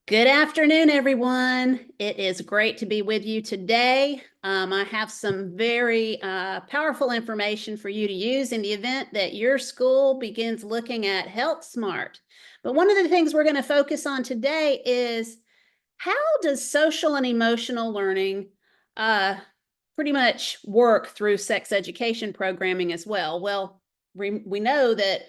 Good afternoon, everyone. It is great to be with you today. I have some very powerful information for you to use in the event that your school begins looking at HealthSmart. But one of the things we're going to focus on today is how does social and emotional learning pretty much work through sex education programming as well? Well, we know that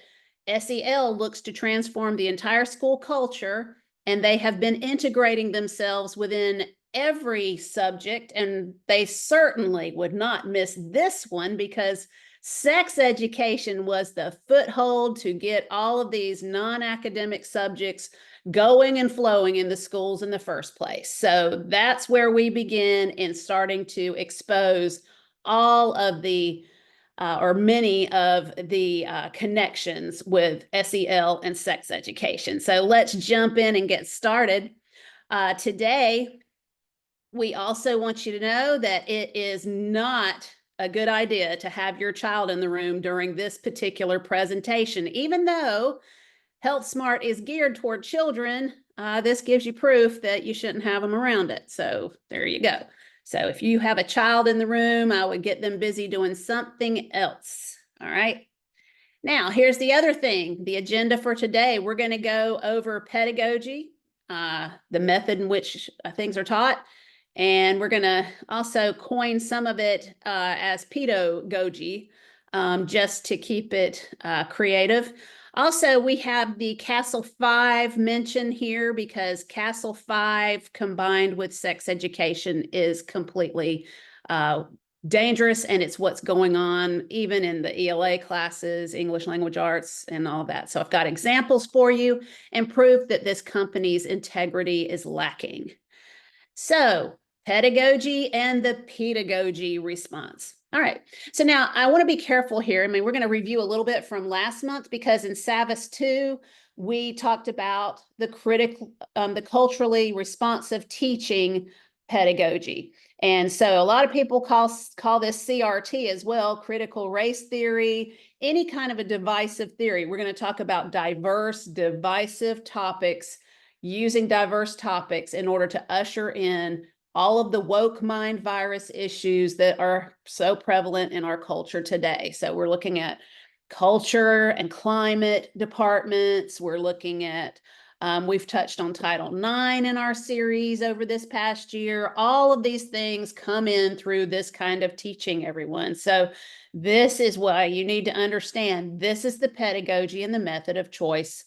SEL looks to transform the entire school culture, and they have been integrating themselves within every subject, and they certainly would not miss this one because sex education was the foothold to get all of these non-academic subjects going and flowing in the schools in the first place. So that's where we begin in starting to expose all of the or many of the connections with SEL and sex education. So let's jump in and get started. Today, we also want you to know that it is not a good idea to have your child in the room during this particular presentation. Even though HealthSmart is geared toward children, this gives you proof that you shouldn't have them around it. So there you go. So if you have a child in the room, I would get them busy doing something else. All right. Now, here's the other thing, the agenda for today. We're going to go over pedagogy, the method in which things are taught, and we're going to also coin some of it as pedagogy, just to keep it creative. Also, we have the Castle 5 mentioned here because Castle 5 combined with sex education is completely dangerous, and it's what's going on even in the ELA classes, English language arts, and all that. So I've got examples for you and proof that this company's integrity is lacking. So pedagogy and the pedagogy response. All right, so now I want to be careful here. I mean, we're going to review a little bit from last month because in SAVIS 2, we talked about the culturally responsive teaching pedagogy. And so a lot of people call this CRT as well, critical race theory, any kind of a divisive theory. We're going to talk about diverse, divisive topics, using diverse topics in order to usher in all of the woke mind virus issues that are so prevalent in our culture today. So we're looking at culture and climate departments. We're looking at, we've touched on Title IX in our series over this past year. All of these things come in through this kind of teaching, everyone. So this is why you need to understand this is the pedagogy and the method of choice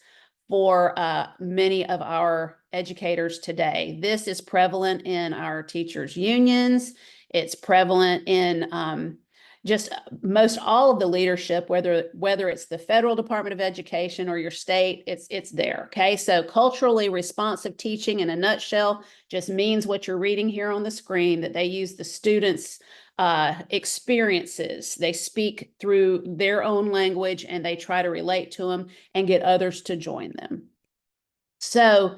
for many of our educators today. This is prevalent in our teachers' unions. It's prevalent in just most all of the leadership, whether it's the federal Department of Education or your state, it's there, okay? So culturally responsive teaching in a nutshell just means what you're reading here on the screen, that they use the students' experiences. They speak through their own language and they try to relate to them and get others to join them. So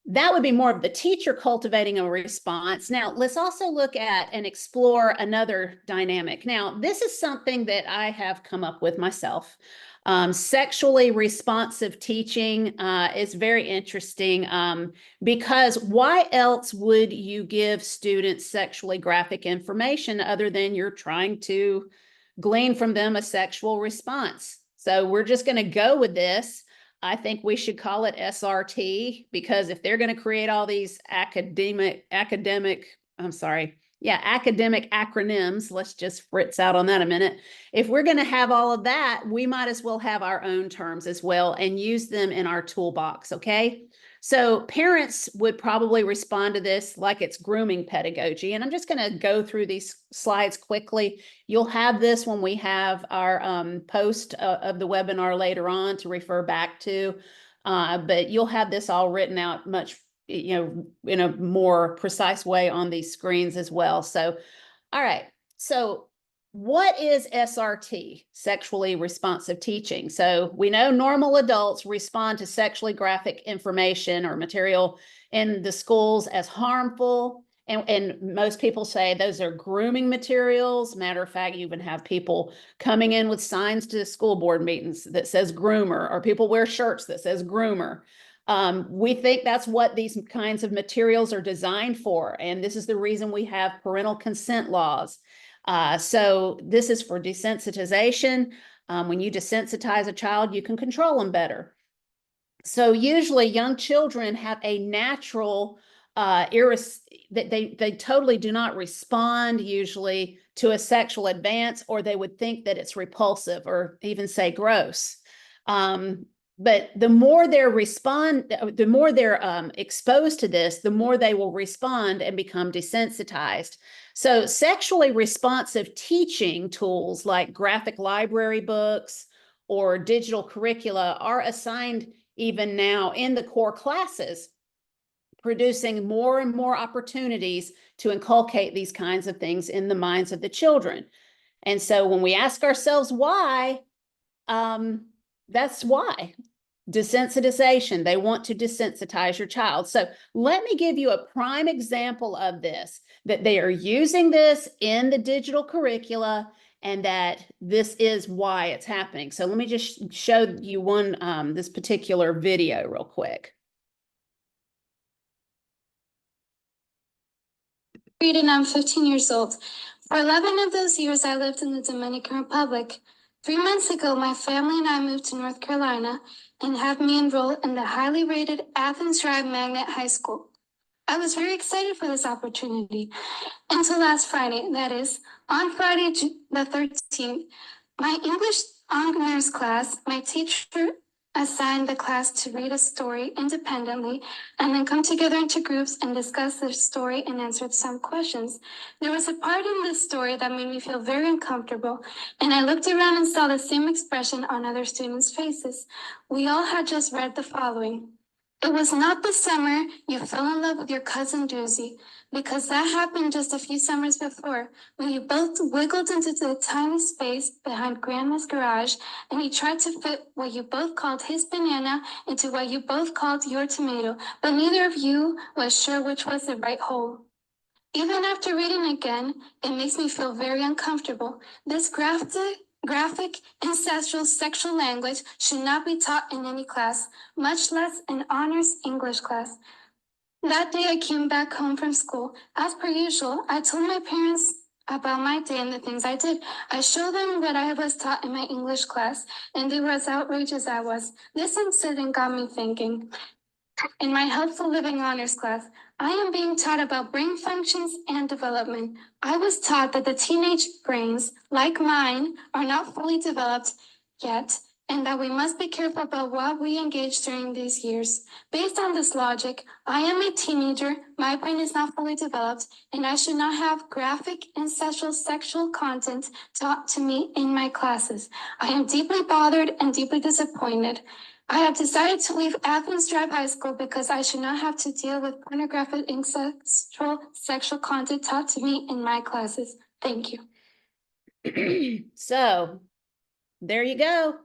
that would be more of the teacher cultivating a response. Now, let's also look at and explore another dynamic. Now, this is something that I have come up with myself. Sexually responsive teaching is very interesting because why else would you give students sexually graphic information other than you're trying to glean from them a sexual response? So we're just going to go with this. I think we should call it SRT because if they're going to create all these academic acronyms, let's just fritz out on that a minute. If we're going to have all of that, we might as well have our own terms as well and use them in our toolbox, okay? So parents would probably respond to this like it's grooming pedagogy. And I'm just going to go through these slides quickly. You'll have this when we have our post of the webinar later on to refer back to, but you'll have this all written out much, in a more precise way on these screens as well. So, all right. So what is SRT, sexually responsive teaching? So we know normal adults respond to sexually graphic information or material in the schools as harmful. And most people say those are grooming materials. Matter of fact, you even have people coming in with signs to school board meetings that says groomer, or people wear shirts that says groomer. We think that's what these kinds of materials are designed for. And this is the reason we have parental consent laws. So this is for desensitization. When you desensitize a child, you can control them better. So usually young children have a natural they totally do not respond usually to a sexual advance, or they would think that it's repulsive or even say gross. But the more they're exposed to this, the more they will respond and become desensitized. So sexually responsive teaching tools like graphic library books or digital curricula are assigned even now in the core classes, producing more and more opportunities to inculcate these kinds of things in the minds of the children. And so when we ask ourselves why, that's why. Desensitization. They want to desensitize your child. So let me give you a prime example of this, that they are using this in the digital curricula and that this is why it's happening. So let me just show you this particular video real quick. And I'm 15 years old. For 11 of those years, I lived in the Dominican Republic. 3 months ago, my family and I moved to North Carolina and have me enrolled in the highly rated Athens Drive Magnet High School. I was very excited for this opportunity until last Friday, that is, on Friday the 13th, my English honors class, my teacher assigned the class to read a story independently and then come together into groups and discuss the story and answer some questions. There was a part in this story that made me feel very uncomfortable, and I looked around and saw the same expression on other students' faces. We all had just read the following. It was not the summer you fell in love with your cousin Doozy, because that happened just a few summers before, when you both wiggled into the tiny space behind Grandma's garage, and you tried to fit what you both called his banana into what you both called your tomato, but neither of you was sure which was the right hole. Even after reading again, it makes me feel very uncomfortable. This graphic, ancestral sexual language should not be taught in any class, much less an honors English class. That day I came back home from school. As per usual, I told my parents about my day and the things I did. I showed them what I was taught in my English class, and they were as outraged as I was. This incident got me thinking. In my Helpful Living Honors class, I am being taught about brain functions and development. I was taught that the teenage brains, like mine, are not fully developed yet, and that we must be careful about what we engage during these years. Based on this logic, I am a teenager, my brain is not fully developed, and I should not have graphic, ancestral, sexual content taught to me in my classes. I am deeply bothered and deeply disappointed. I have decided to leave Athens Drive High School because I should not have to deal with pornographic, ancestral, sexual content taught to me in my classes. Thank you. So there you go.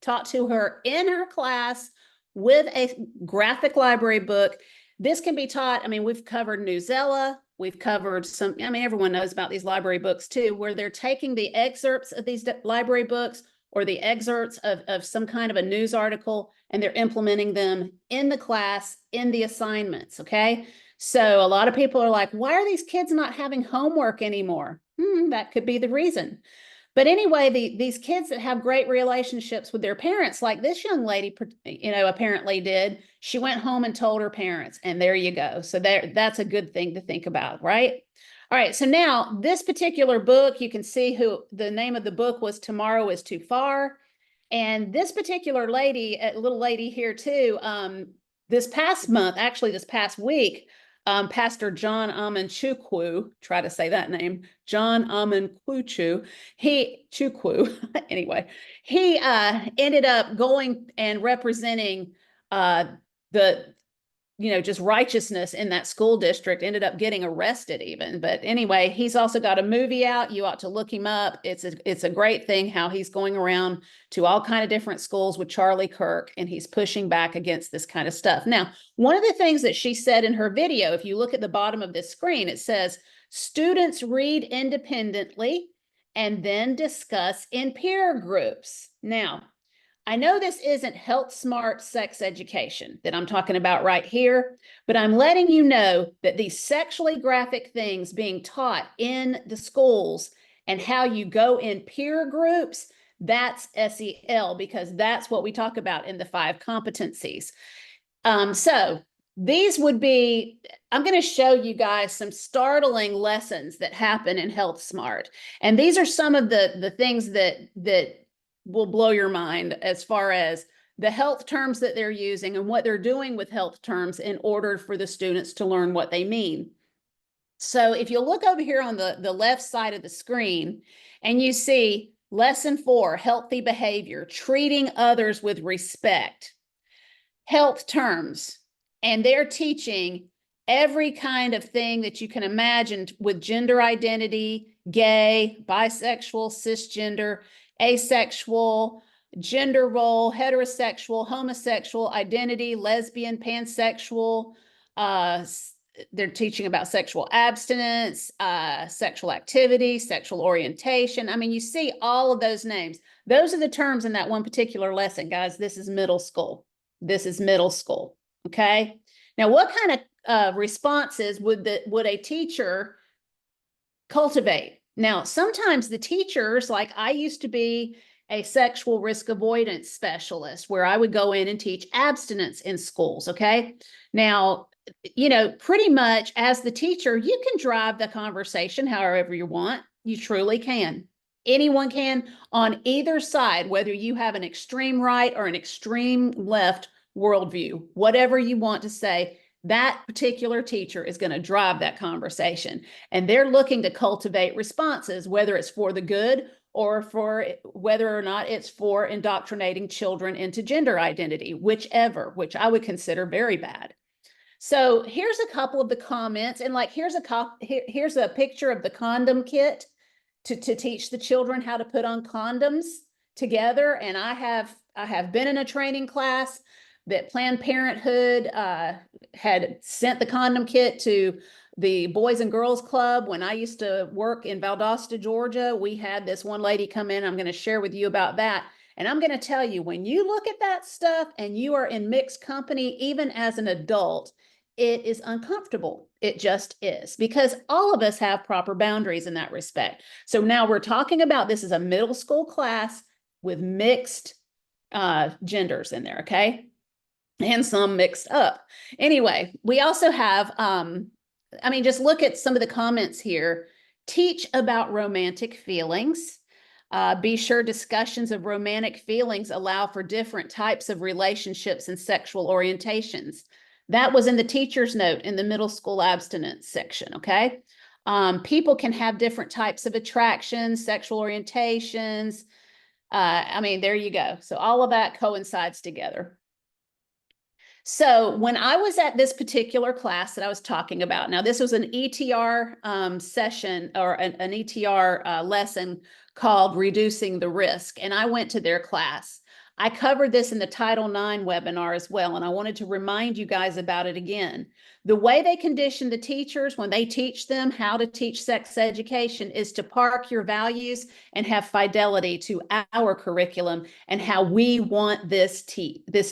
Taught to her in her class with a graphic library book. This can be taught. I mean, we've covered Newsella. We've covered some, I mean, everyone knows about these library books too, where they're taking the excerpts of these library books or the excerpts of some kind of a news article, and they're implementing them in the class, in the assignments, okay? So a lot of people are like, why are these kids not having homework anymore? That could be the reason. But anyway, these kids that have great relationships with their parents, like this young lady, apparently did, she went home and told her parents, and there you go. So that's a good thing to think about, right? All right, so now this particular book, you can see who the name of the book was Tomorrow is Too Far. And this particular lady, a little lady here too, this past month, actually this past week, Pastor John Amanchukwu, try to say that name, John Amanchukwu, anyway, he ended up going and representing the just righteousness in that school district, ended up getting arrested even. But anyway, he's also got a movie out. You ought to look him up. It's a great thing how he's going around to all kind of different schools with Charlie Kirk, and he's pushing back against this kind of stuff. Now, one of the things that she said in her video, if you look at the bottom of this screen, it says, students read independently and then discuss in peer groups. Now, I know this isn't health smart sex education that I'm talking about right here, but I'm letting you know that these sexually graphic things being taught in the schools and how you go in peer groups, that's SEL, because that's what we talk about in the 5 competencies. So these would be, I'm going to show you guys some startling lessons that happen in Health Smart. And these are some of the things that will blow your mind as far as the health terms that they're using and what they're doing with health terms in order for the students to learn what they mean. So if you look over here on the left side of the screen and you see lesson 4, healthy behavior, treating others with respect, health terms, and they're teaching every kind of thing that you can imagine with gender identity, gay, bisexual, cisgender, asexual, gender role, heterosexual, homosexual, identity, lesbian, pansexual. They're teaching about sexual abstinence, sexual activity, sexual orientation. I mean, you see all of those names. Those are the terms in that one particular lesson, guys. This is middle school. This is middle school. Okay. Now, what kind of responses would a teacher cultivate? Now, sometimes the teachers, like I used to be a sexual risk avoidance specialist where I would go in and teach abstinence in schools. Okay. Now, you know, pretty much as the teacher, you can drive the conversation however you want. You truly can. Anyone can on either side, whether you have an extreme right or an extreme left worldview, whatever you want to say, that particular teacher is going to drive that conversation. And they're looking to cultivate responses, whether it's for the good or for whether or not it's for indoctrinating children into gender identity, whichever, which I would consider very bad. So here's a couple of the comments, and like here's a picture of the condom kit to teach the children how to put on condoms together. And I have been in a training class that Planned Parenthood had sent the condom kit to the Boys and Girls Club. When I used to work in Valdosta, Georgia, we had this one lady come in. I'm going to share with you about that. And I'm going to tell you, when you look at that stuff and you are in mixed company, even as an adult, it is uncomfortable. It just is, because all of us have proper boundaries in that respect. So now we're talking about, this is a middle school class with mixed genders in there, okay? And some mixed up. Anyway, we also have, I mean, just look at some of the comments here. Teach about romantic feelings. Be sure discussions of romantic feelings allow for different types of relationships and sexual orientations. That was in the teacher's note in the middle school abstinence section, okay? People can have different types of attractions, sexual orientations. I mean, there you go. So all of that coincides together. So when I was at this particular class that I was talking about, now this was an ETR session or an ETR lesson called Reducing the Risk, and I went to their class. I covered this in the Title IX webinar as well, and I wanted to remind you guys about it again. The way they condition the teachers when they teach them how to teach sex education is to park your values and have fidelity to our curriculum and how we want this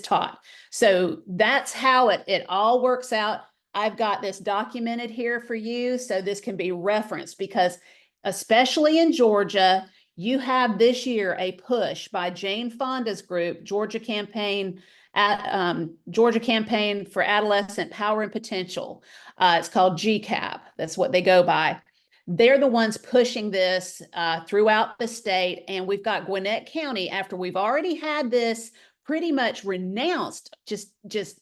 taught. So that's how it all works out. I've got this documented here for you, so this can be referenced, because especially in Georgia, you have this year a push by Jane Fonda's group, Georgia Campaign for Adolescent Power and Potential. It's called GCAP. That's what they go by. They're the ones pushing this throughout the state. And we've got Gwinnett County, after we've already had this pretty much renounced, just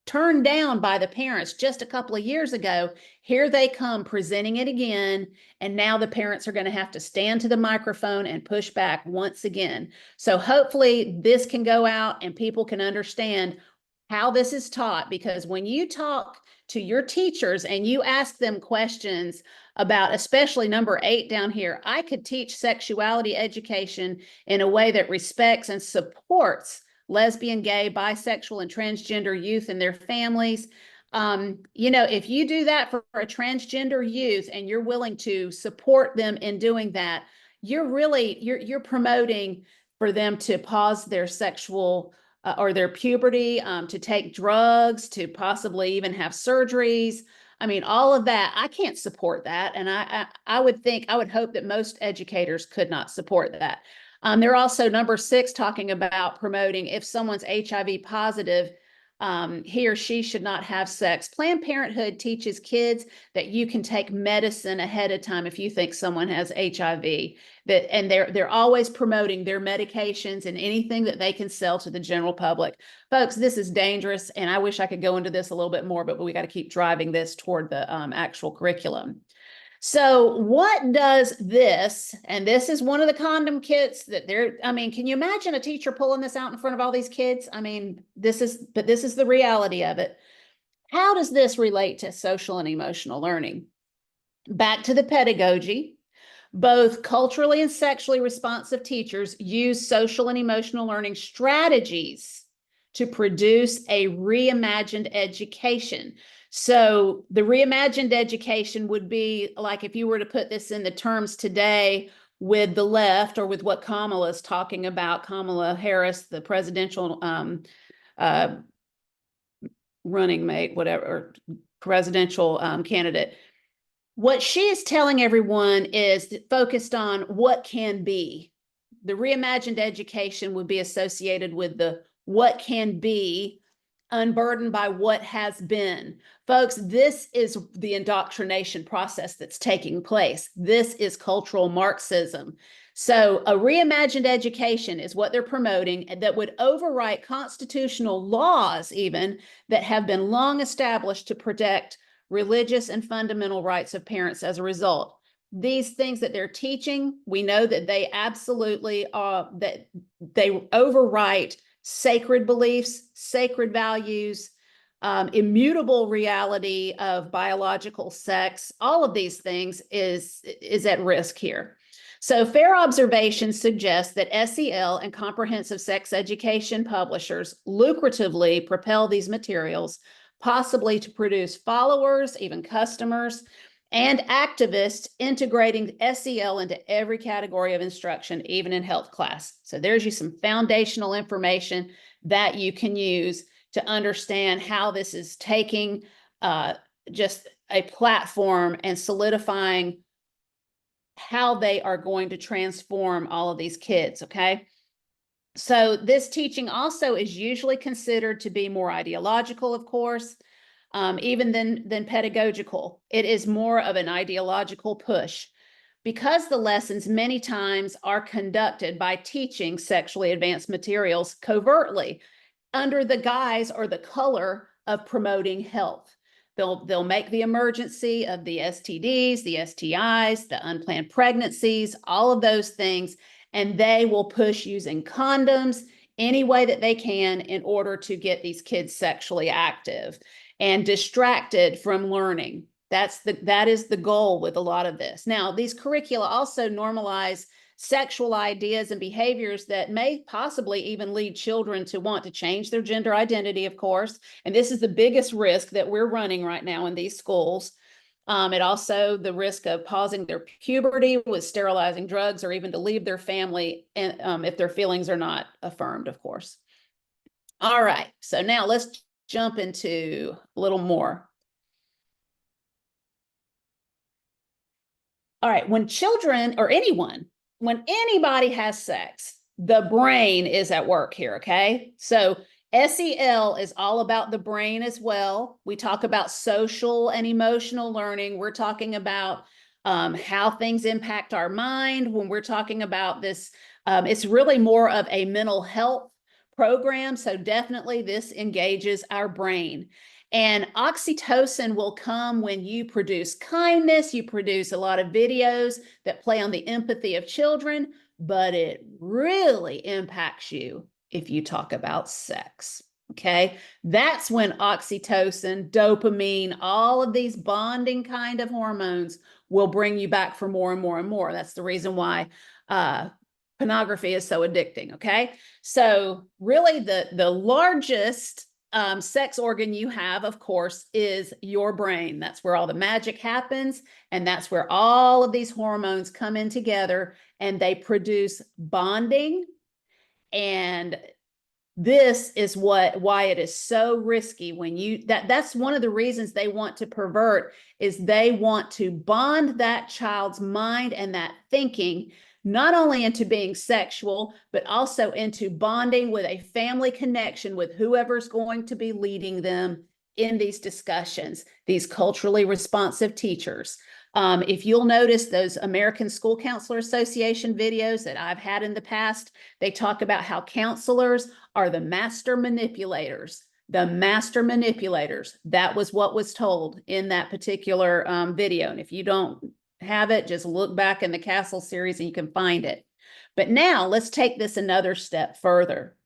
turned down by the parents just a couple of years ago. Here they come presenting it again. And now the parents are going to have to stand to the microphone and push back once again. So hopefully this can go out and people can understand how this is taught, because when you talk to your teachers and you ask them questions about, especially number 8 down here, I could teach sexuality education in a way that respects and supports lesbian, gay, bisexual, and transgender youth and their families. You know, if you do that for a transgender youth and you're willing to support them in doing that, you're promoting for them to pause their sexual or their puberty, to take drugs, to possibly even have surgeries. I mean, all of that, I can't support that. And I would hope that most educators could not support that. They're also number 6 talking about promoting if someone's HIV positive, he or she should not have sex. Planned Parenthood teaches kids that you can take medicine ahead of time if you think someone has HIV. And they're always promoting their medications and anything that they can sell to the general public. Folks, this is dangerous, and I wish I could go into this a little bit more, but we got to keep driving this toward the actual curriculum. So what does this, and this is one of the condom kits that I mean, can you imagine a teacher pulling this out in front of all these kids? I mean, this is the reality of it. How does this relate to social and emotional learning? Back to the pedagogy. Both culturally and sexually responsive teachers use social and emotional learning strategies to produce a reimagined education. So the reimagined education would be like if you were to put this in the terms today with the left, or with what Kamala is talking about, Kamala Harris, the presidential running mate, whatever, or presidential candidate. What she is telling everyone is focused on what can be. The reimagined education would be associated with the what can be, unburdened by what has been. Folks, this is the indoctrination process that's taking place. This is cultural Marxism. So a reimagined education is what they're promoting, that would overwrite constitutional laws even that have been long established to protect religious and fundamental rights of parents as a result. These things that they're teaching, we know that they absolutely that they overwrite sacred beliefs, sacred values, immutable reality of biological sex. All of these things is at risk here. So fair observation suggests that SEL and comprehensive sex education publishers lucratively propel these materials, possibly to produce followers, even customers, and activists integrating SEL into every category of instruction, even in health class. So there's you some foundational information that you can use to understand how this is taking just a platform and solidifying how they are going to transform all of these kids, okay? So this teaching also is usually considered to be more ideological, of course, even than pedagogical. It is more of an ideological push because the lessons many times are conducted by teaching sexually advanced materials covertly under the guise or the color of promoting health. They'll make the emergency of the STDs, the STIs, the unplanned pregnancies, all of those things, and they will push using condoms any way that they can in order to get these kids sexually active and distracted from learning. That is the goal with a lot of this. Now, these curricula also normalize sexual ideas and behaviors that may possibly even lead children to want to change their gender identity, of course. And this is the biggest risk that we're running right now in these schools. It also the risk of pausing their puberty with sterilizing drugs, or even to leave their family if their feelings are not affirmed, of course. All right, so now let's jump into a little more. All right, when children or anyone, when anybody has sex, the brain is at work here, okay? So SEL is all about the brain as well. We talk about social and emotional learning. We're talking about how things impact our mind. When we're talking about this, it's really more of a mental health program. So definitely this engages our brain. And oxytocin will come when you produce kindness, you produce a lot of videos that play on the empathy of children, but it really impacts you if you talk about sex. Okay, that's when oxytocin, dopamine, all of these bonding kind of hormones will bring you back for more and more and more. That's the reason why pornography is so addicting. Okay, so really the largest sex organ you have, of course, is your brain. That's where all the magic happens, and that's where all of these hormones come in together, and they produce bonding And this is why it is so risky when that's one of the reasons they want to pervert, is they want to bond that child's mind and that thinking not only into being sexual, but also into bonding with a family connection with whoever's going to be leading them in these discussions, these culturally responsive teachers. If you'll notice those American School Counselor Association videos that I've had in the past, they talk about how counselors are the master manipulators. The master manipulators. That was what was told in that particular video. And if you don't have it, just look back in the Castle series and you can find it. But now let's take this another step further.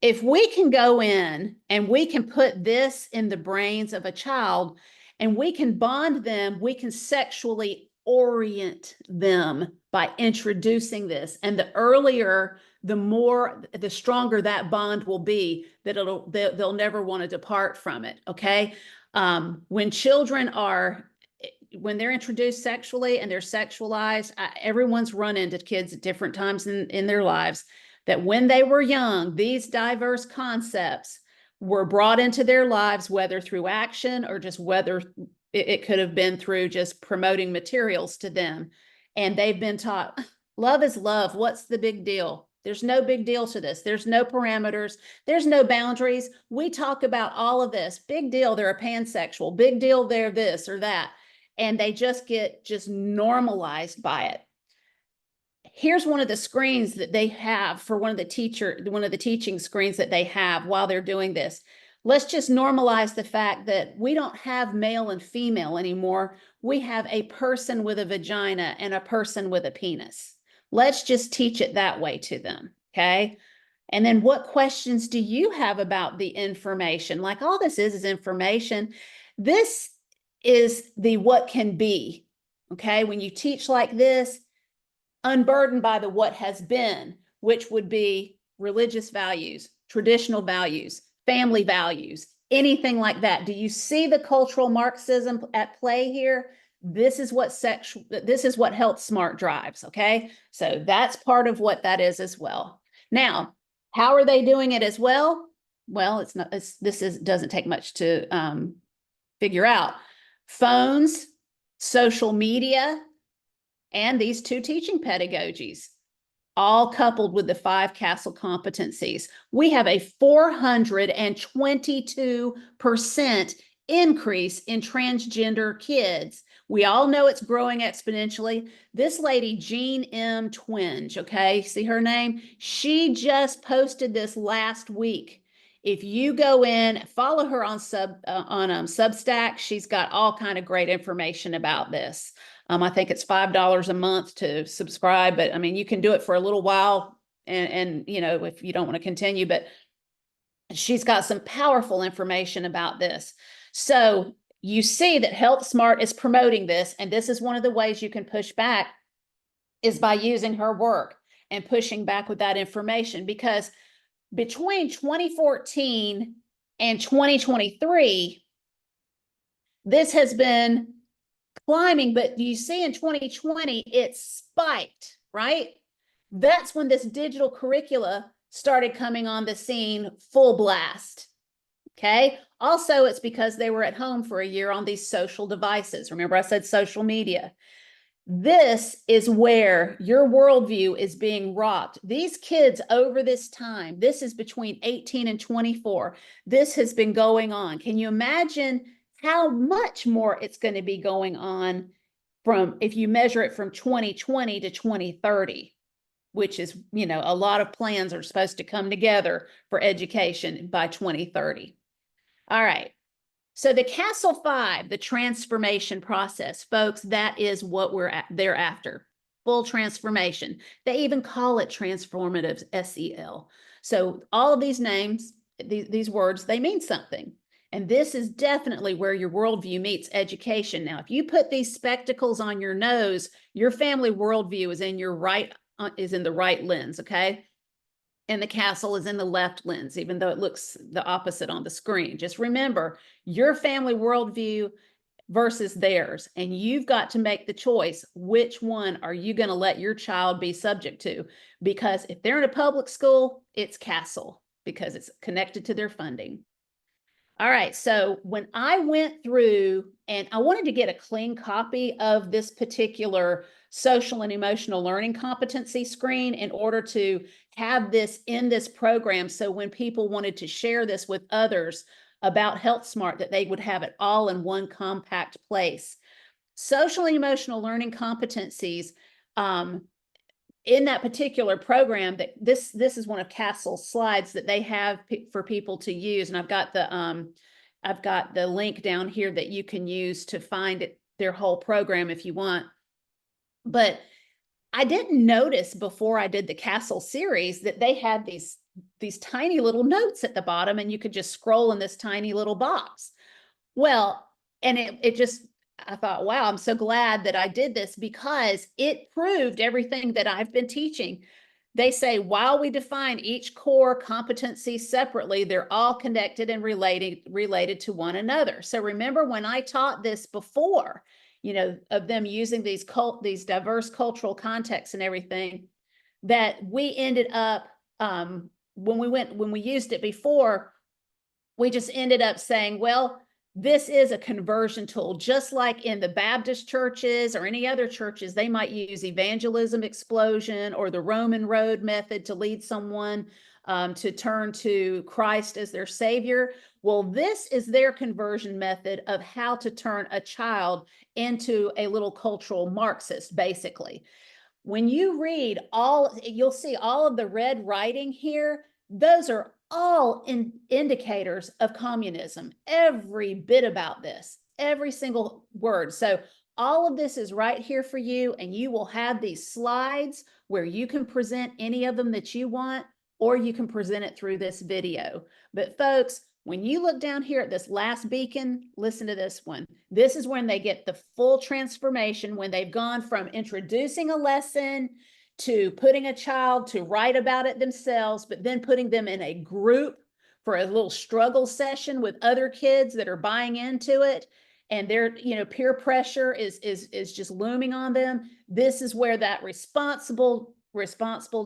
If we can go in and we can put this in the brains of a child and we can bond them, we can sexually orient them by introducing this. And the earlier, the stronger that bond will be, that they'll never want to depart from it. Okay. When they're introduced sexually and they're sexualized, everyone's run into kids at different times in their lives that when they were young, these diverse concepts were brought into their lives, whether through action or just whether it could have been through just promoting materials to them. And they've been taught, love is love. What's the big deal? There's no big deal to this. There's no parameters. There's no boundaries. We talk about all of this. Big deal, they're a pansexual. Big deal, they're this or that. And they just get normalized by it. Here's one of the screens that they have for one of the teaching screens that they have while they're doing this. Let's just normalize the fact that we don't have male and female anymore. We have a person with a vagina and a person with a penis. Let's just teach it that way to them, okay? And then what questions do you have about the information? Like, all this is information. This is the what can be, okay? When you teach like this, unburdened by the what has been, which would be religious values, traditional values, family values, anything like that. Do you see the cultural Marxism at play here? This is what HealthSmart drives, okay? So that's part of what that is as well. Now, how are they doing it as well? Well, doesn't take much to figure out. Phones, social media, and these two teaching pedagogies, all coupled with the 5 Castle competencies. We have a 422% increase in transgender kids. We all know it's growing exponentially. This lady, Jean M. Twenge, okay, see her name? She just posted this last week. If you go in, follow her on Substack, she's got all kind of great information about this. I think it's $5 a month to subscribe, but I mean, you can do it for a little while and if you don't want to continue, but she's got some powerful information about this. So you see that HealthSmart is promoting this, and this is one of the ways you can push back, is by using her work and pushing back with that information, because between 2014 and 2023, this has been climbing, but you see in 2020, it spiked, right? That's when this digital curricula started coming on the scene full blast, okay? Also, it's because they were at home for a year on these social devices. Remember I said social media. This is where your worldview is being rocked. These kids over this time, this is between 18 and 24, this has been going on. Can you imagine how much more it's going to be going on if you measure it from 2020 to 2030, which is, a lot of plans are supposed to come together for education by 2030. All right. So the Castle 5, the transformation process, folks, that is what they're after. Full transformation. They even call it transformative SEL. So all of these names, these words, they mean something. And this is definitely where your worldview meets education. Now, if you put these spectacles on your nose, your family worldview is in the right lens, okay? And the castle is in the left lens, even though it looks the opposite on the screen. Just remember, your family worldview versus theirs. And you've got to make the choice. Which one are you going to let your child be subject to? Because if they're in a public school, it's Castle because it's connected to their funding. All right, so when I went through and I wanted to get a clean copy of this particular social and emotional learning competency screen in order to have this in this program. So when people wanted to share this with others about HealthSmart, that they would have it all in one compact place. Social and emotional learning competencies, in that particular program, that this is one of Castle's slides that they have for people to use, and I've got the link down here that you can use to find it, their whole program if you want. But I didn't notice before I did the Castle series that they had these tiny little notes at the bottom, and you could just scroll in this tiny little box. Well, and it just, I thought, wow, I'm so glad that I did this because it proved everything that I've been teaching. They say, while we define each core competency separately, they're all connected and related to one another. So remember when I taught this before, of them using these diverse cultural contexts and everything, that we ended up, when we used it before, we just ended up saying, well, this is a conversion tool, just like in the Baptist churches or any other churches, they might use evangelism explosion or the Roman road method to lead someone to turn to Christ as their savior. Well, this is their conversion method of how to turn a child into a little cultural Marxist, basically. When you read you'll see all of the red writing here. Those are all indicators of communism. Every bit about this, every single word. So all of this is right here for you, and you will have these slides where you can present any of them that you want, or you can present it through this video. But folks, when you look down here at this last beacon, listen to this one. This is when they get the full transformation, when they've gone from introducing a lesson to putting a child to write about it themselves, but then putting them in a group for a little struggle session with other kids that are buying into it. And their, peer pressure is just looming on them. This is where that responsible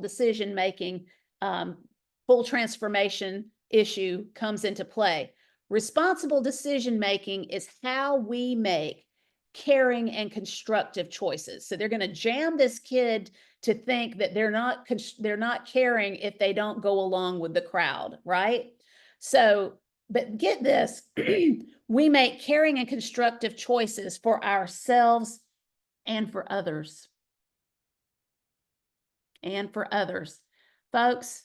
decision making, full transformation issue comes into play. Responsible decision making is how we make caring and constructive choices. So they're going to jam this kid to think that they're not caring if they don't go along with the crowd, right? So, but get this, we make caring and constructive choices for ourselves and for others. And for others. Folks,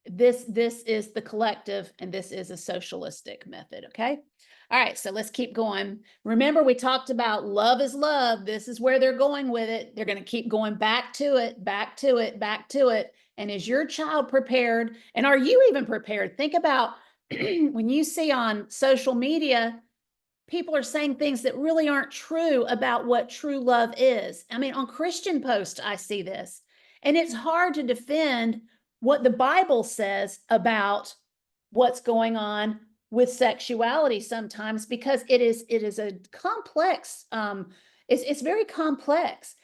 this is the collective, and this is a socialistic method, okay? All right, so let's keep going. Remember, we talked about love is love. This is where they're going with it. They're going to keep going back to it, back to it, back to it. And is your child prepared? And are you even prepared? Think about when you see on social media, people are saying things that really aren't true about what true love is. I mean, on Christian posts, I see this. And it's hard to defend what the Bible says about what's going on with sexuality sometimes, because it is a complex, it's very complex.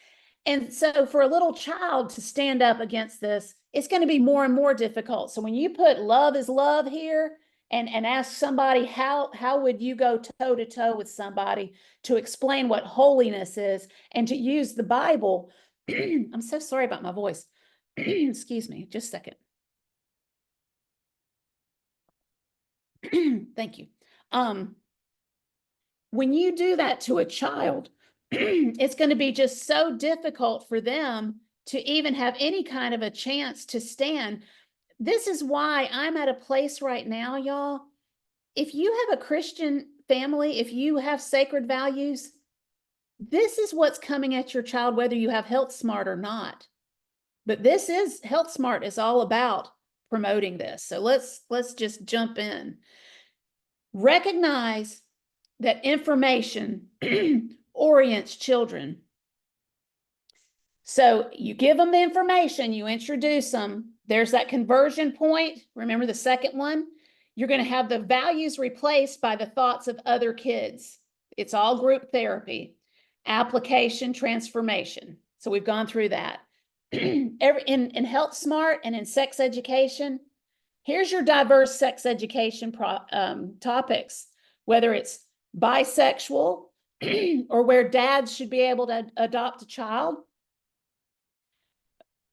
And so for a little child to stand up against this, it's going to be more and more difficult. So when you put love is love here, and ask somebody, how would you go toe to toe with somebody to explain what holiness is and to use the Bible? I'm so sorry about my voice. Excuse me, just a second. Thank you. When you do that to a child, it's going to be just so difficult for them to even have any kind of a chance to stand. This is why I'm at a place right now, y'all. If you have a Christian family, if you have sacred values, this is what's coming at your child, whether you have HealthSmart or not. But HealthSmart is all about promoting this. So let's just jump in. Recognize that information orients children. So you give them the information, you introduce them. There's that conversion point. Remember the second one? You're going to have the values replaced by the thoughts of other kids. It's all group therapy, application, transformation. So we've gone through that. In HealthSmart and in sex education, here's your diverse sex education topics, whether it's bisexual or where dads should be able to adopt a child,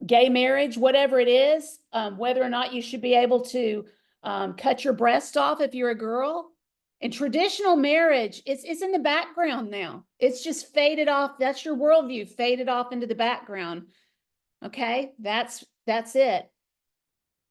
gay marriage, whatever it is, whether or not you should be able to cut your breast off if you're a girl. And traditional marriage, it's in the background now. It's just faded off. That's your worldview, faded off into the background. Okay, that's it.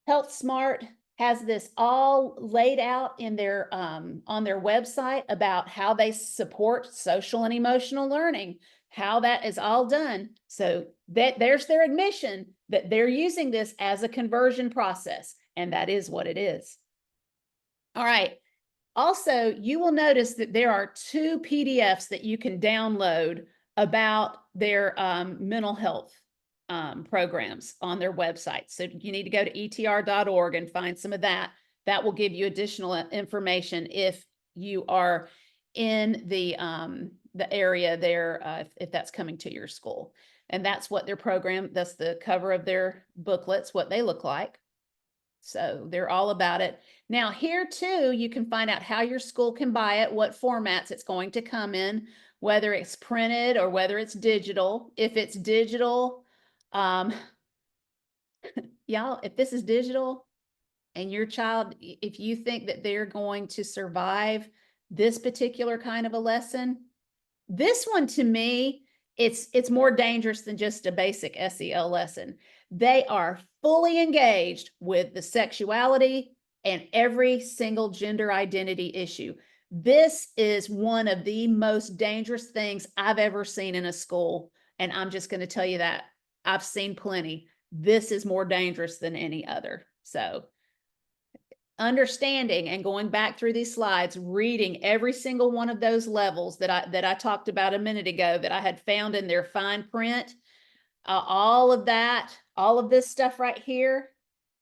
HealthSmart has this all laid out in their on their website about how they support social and emotional learning, how that is all done. So that there's their admission that they're using this as a conversion process, and that is what it is. All right. Also, you will notice that there are 2 PDFs that you can download about their mental health programs on their website. So you need to go to etr.org and find some of that. That will give you additional information if you are in the area there, if that's coming to your school. And that's what their program, that's the cover of their booklets, what they look like. So they're all about it. Now here too, you can find out how your school can buy it, what formats it's going to come in, whether it's printed or whether it's digital. If it's digital, y'all, if this is digital and your child, if you think that they're going to survive this particular kind of a lesson, this one to me, it's more dangerous than just a basic SEL lesson. They are fully engaged with the sexuality and every single gender identity issue. This is one of the most dangerous things I've ever seen in a school. And I'm just going to tell you that. I've seen plenty. This is more dangerous than any other. So understanding and going back through these slides, reading every single one of those levels that I talked about a minute ago that I had found in their fine print, all of that, all of this stuff right here,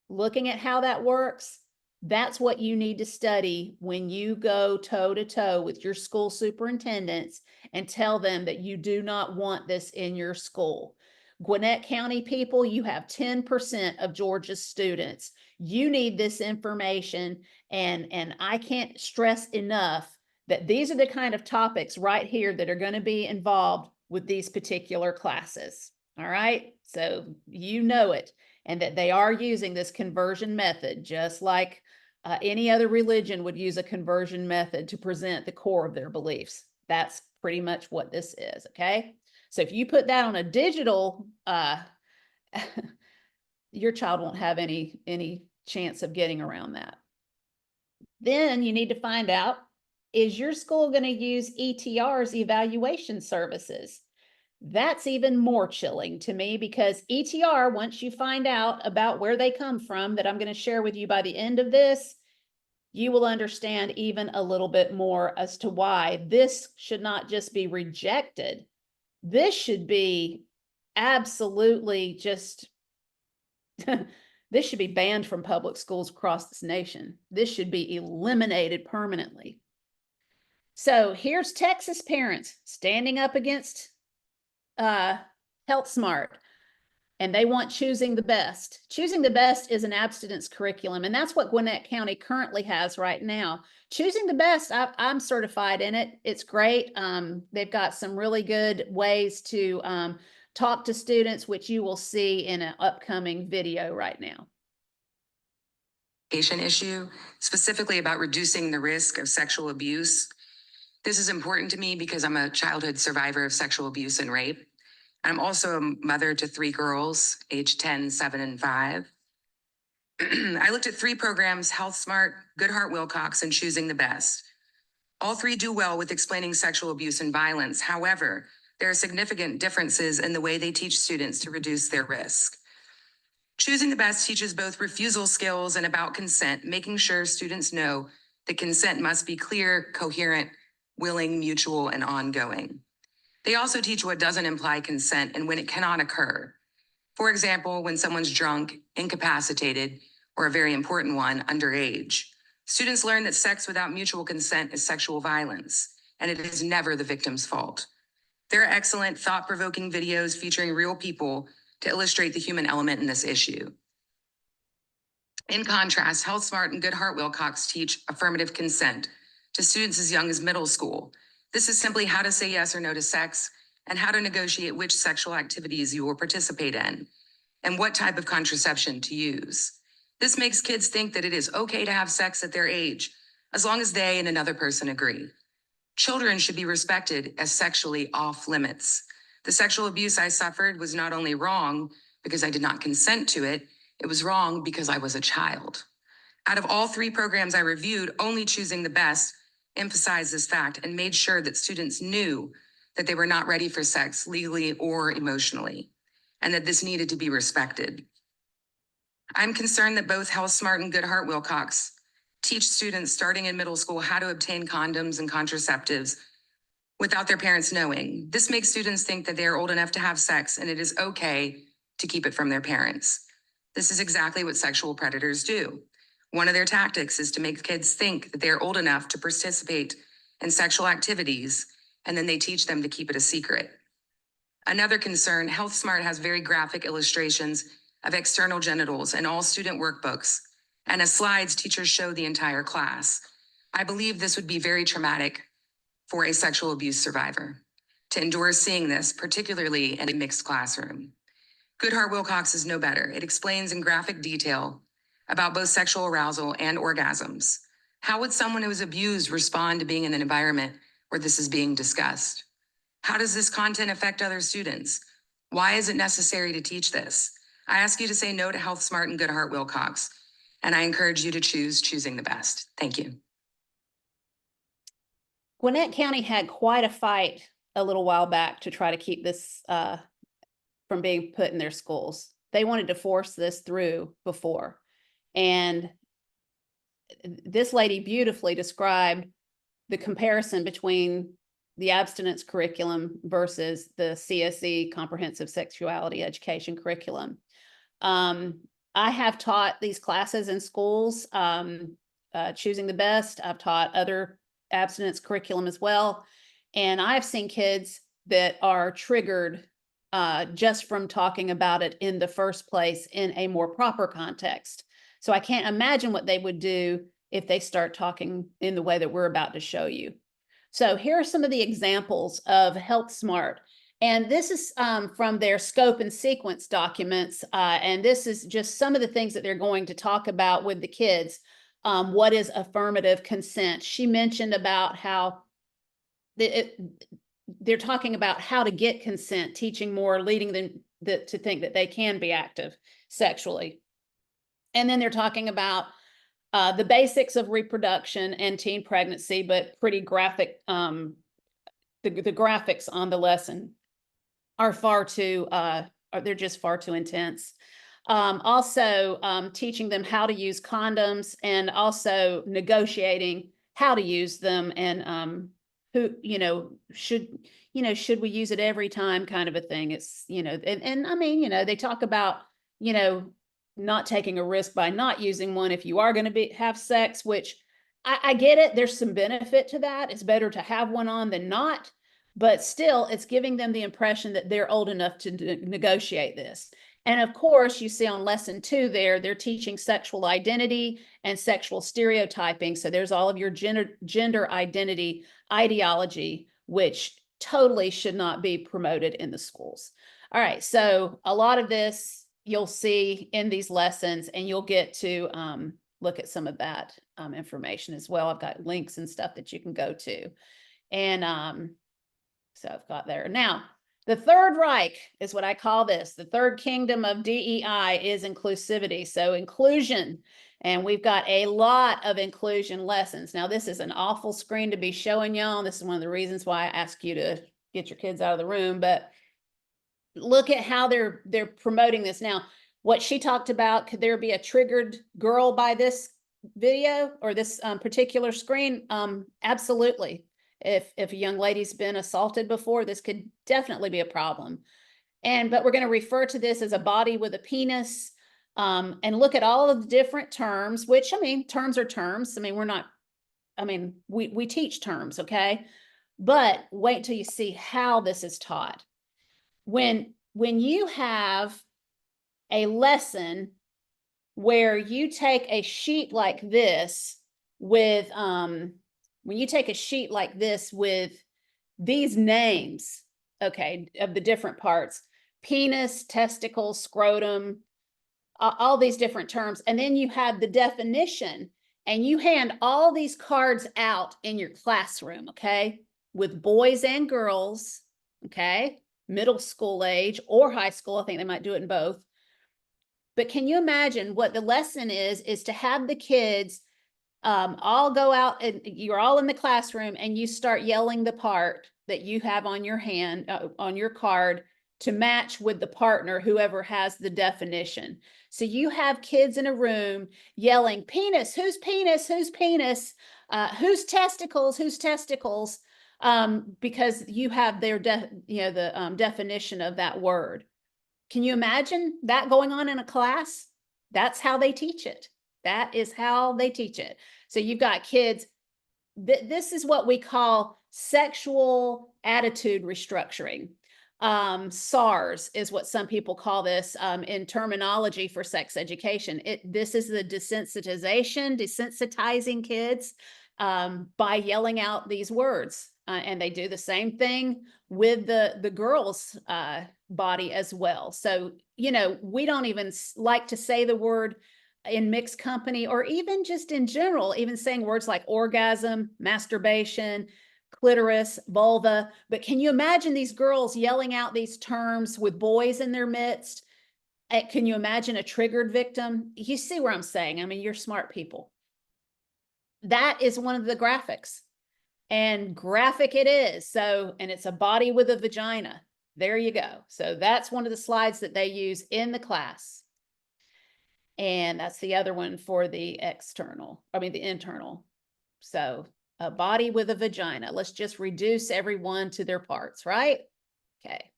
looking at how that works, that's what you need to study when you go toe to toe with your school superintendents and tell them that you do not want this in your school. Gwinnett County people, you have 10% of Georgia's students. You need this information, and I can't stress enough that these are the kind of topics right here that are going to be involved with these particular classes. All right, so you know it, and that they are using this conversion method just like any other religion would use a conversion method to present the core of their beliefs. That's pretty much what this is, okay? So if you put that on a digital, your child won't have any chance of getting around that. Then you need to find out, is your school going to use ETR's evaluation services? That's even more chilling to me, because ETR, once you find out about where they come from, that I'm going to share with you by the end of this, you will understand even a little bit more as to why this should not just be rejected. This should be absolutely just, this should be banned from public schools across this nation. This should be eliminated permanently. So here's Texas parents standing up against HealthSmart, and they want choosing the best. Choosing the best is an abstinence curriculum, and that's what Gwinnett County currently has right now. Choosing the best, I'm certified in it. It's great. They've got some really good ways to talk to students, which you will see in an upcoming video right now. Issue, specifically about reducing the risk of sexual abuse. This is important to me because I'm a childhood survivor of sexual abuse and rape. I'm also a mother to 3 girls, aged 10, 7, and 5. I looked at 3 programs: HealthSmart, Goodheart Wilcox, and Choosing the Best. All 3 do well with explaining sexual abuse and violence. However, there are significant differences in the way they teach students to reduce their risk. Choosing the Best teaches both refusal skills and about consent, making sure students know that consent must be clear, coherent, willing, mutual, and ongoing. They also teach what doesn't imply consent and when it cannot occur. For example, when someone's drunk, incapacitated, or a very important one, underage. Students learn that sex without mutual consent is sexual violence, and it is never the victim's fault. There are excellent, thought-provoking videos featuring real people to illustrate the human element in this issue. In contrast, HealthSmart and Goodheart Willcox teach affirmative consent to students as young as middle school. This is simply how to say yes or no to sex and how to negotiate which sexual activities you will participate in and what type of contraception to use. This makes kids think that it is okay to have sex at their age, as long as they and another person agree. Children should be respected as sexually off limits. The sexual abuse I suffered was not only wrong because I did not consent to it, it was wrong because I was a child. Out of all 3 programs I reviewed, only Choosing the Best emphasized this fact and made sure that students knew that they were not ready for sex legally or emotionally, and that this needed to be respected. I'm concerned that both HealthSmart and Goodheart Willcox teach students starting in middle school how to obtain condoms and contraceptives without their parents knowing. This makes students think that they are old enough to have sex and it is okay to keep it from their parents. This is exactly what sexual predators do. One of their tactics is to make kids think that they are old enough to participate in sexual activities, and then they teach them to keep it a secret. Another concern, HealthSmart has very graphic illustrations of external genitals in all student workbooks, and as slides, teachers show the entire class. I believe this would be very traumatic for a sexual abuse survivor to endure seeing this, particularly in a mixed classroom. Goodheart Willcox is no better. It explains in graphic detail about both sexual arousal and orgasms. How would someone who is abused respond to being in an environment where this is being discussed? How does this content affect other students? Why is it necessary to teach this? I ask you to say no to HealthSmart and Goodheart Willcox, and I encourage you to choose Choosing the Best. Thank you. Gwinnett County had quite a fight a little while back to try to keep this from being put in their schools. They wanted to force this through before. And this lady beautifully described the comparison between the abstinence curriculum versus the CSE, Comprehensive Sexuality Education curriculum. I have taught these classes in schools, Choosing the Best. I've taught other abstinence curriculum as well. And I've seen kids that are triggered just from talking about it in the first place in a more proper context. So I can't imagine what they would do if they start talking in the way that we're about to show you. So here are some of the examples of HealthSmart. And this is from their scope and sequence documents. And this is just some of the things that they're going to talk about with the kids. What is affirmative consent? She mentioned about how they're talking about how to get consent, teaching more, leading them to think that they can be active sexually. And then they're talking about the basics of reproduction and teen pregnancy, but pretty graphic. The graphics on the lesson are far too, they're just far too intense. Also teaching them how to use condoms and also negotiating how to use them and who, should we use it every time kind of a thing. It's, and I mean, they talk about, not taking a risk by not using one if you are going to have sex, which I get it. There's some benefit to that. It's better to have one on than not, but still it's giving them the impression that they're old enough to negotiate this. And of course, you see on lesson 2 there, they're teaching sexual identity and sexual stereotyping. So there's all of your gender identity ideology, which totally should not be promoted in the schools. All right, so a lot of this you'll see in these lessons, and you'll get to look at some of that information as well. I've got links and stuff that you can go to. And so I've got there. Now, the Third Reich is what I call this. The third kingdom of DEI is inclusivity. So inclusion, and we've got a lot of inclusion lessons. Now, this is an awful screen to be showing y'all. This is one of the reasons why I ask you to get your kids out of the room, but look at how they're promoting this. Now, what she talked about, could there be a triggered girl by this video or this particular screen? Absolutely. If a young lady's been assaulted before, this could definitely be a problem. But we're going to refer to this as a body with a penis, and look at all of the different terms, which, I mean, terms are terms. I mean, we teach terms, okay? But wait till you see how this is taught. When you have a lesson where you take a sheet like this with when you take a sheet like this with these names, okay, of the different parts, penis, testicle, scrotum, all these different terms, and then you have the definition, and you hand all these cards out in your classroom, okay, with boys and girls, okay, middle school age or high school. I think they might do it in both. But can you imagine what the lesson is to have the kids all go out, and you're all in the classroom, and you start yelling the part that you have on your hand, on your card, to match with the partner, whoever has the definition. So you have kids in a room yelling, penis, whose penis, whose penis, whose testicles, whose testicles, because you have their, the definition of that word. Can you imagine that going on in a class? That's how they teach it. That is how they teach it. So you've got kids, this is what we call sexual attitude restructuring. SARS is what some people call this in terminology for sex education. This is the desensitizing kids by yelling out these words. And they do the same thing with the girls' body as well. So, we don't even like to say the word in mixed company, or even just in general, even saying words like orgasm, masturbation, clitoris, vulva. But can you imagine these girls yelling out these terms with boys in their midst? Can you imagine a triggered victim? You see where I'm saying? I mean, you're smart people. That is one of the graphics. And graphic it is. So, and it's a body with a vagina. There you go. So that's one of the slides that they use in the class. And that's the other one for the the internal. So a body with a vagina. Let's just reduce everyone to their parts, right? Okay.